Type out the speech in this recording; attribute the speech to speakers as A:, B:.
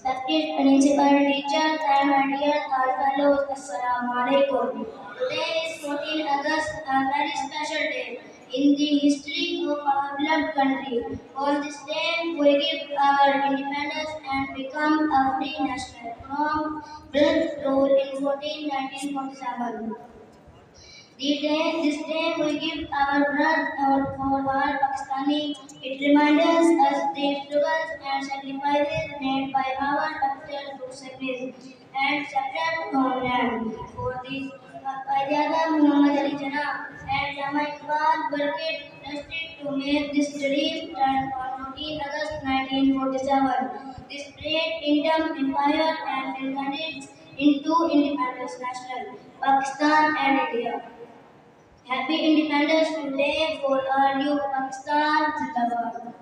A: Respected principal, teachers, and my dear fellows, Assalamu alaikum. Today is 14 August, a very special day in the history of our beloved country. On this day, we give our independence and become a free nation from British rule in 1947. This day we give our breath for our Pakistani. It reminds us the struggles and sacrifices made by our ancestors to separate and separate homeland. For this, Qaeda Muhammad Ali Jinnah and Lama Iqbal worked trusted to make this dream turn on 14 August 1947. This great kingdom, empire and divided into independent national Pakistan and India. Happy Independence Day for all you Pakistan Zindabad.